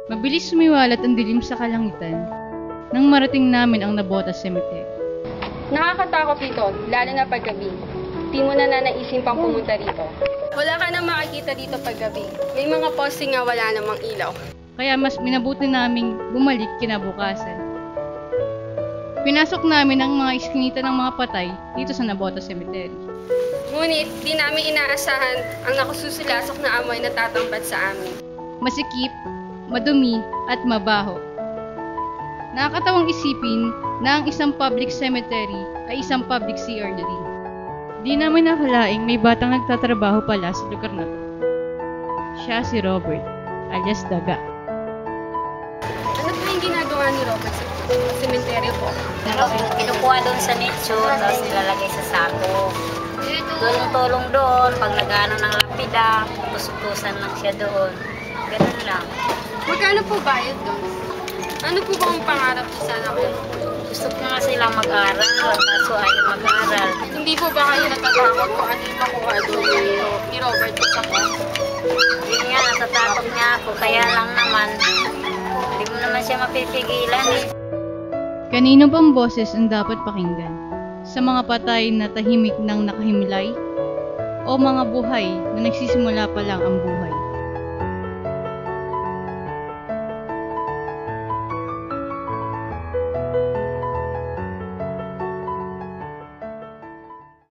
Mabilis sumiwalat ang dilim sa kalangitan nang marating namin ang Navotas Cemetery. Nakakatakot dito, lalo na paggabi. Di mo na nanaising pang pumunta rito. Wala ka nang makikita dito paggabi. May mga posting nga wala namang ilaw. Kaya mas minabuti naming bumalik kinabukasan. Pinasok namin ang mga iskinita ng mga patay dito sa Navotas Cemetery. Ngunit di namin inaasahan ang nakasusulasok na amoy na tatambat sa amin. Masikip, madumi at mabaho. Nakakatawang isipin na ang isang public cemetery ay isang public CR na rin. Di namin nakalaing may batang nagtatrabaho pala sa lugar na to. Siya si Robert, alias Daga. Ano po yung ginagawa ni Robert sa cemetery po? Kinukuha doon sa nicho, tapos nilalagay sa sako. Tulong-tulong doon, pag nag-ano ng lapida, tusok-tusan lang siya doon. Ganun lang. Magkano po bayad doon? Ano po bang pangarap niyo sana kayo? Gusto ko nga silang mag-aral, kaso ayaw mag-aral. Hindi po ba kayo natatakot kung ano yung makuha doon ni Robert sa kwan? Yun nga, natatakot nga ako, kaya lang naman, hindi mo naman siya mapipigilan eh. Kanino bang boses ang dapat pakinggan? Sa mga patay na tahimik ng nakahimlay? O mga buhay na nagsisimula pa lang ang buhay?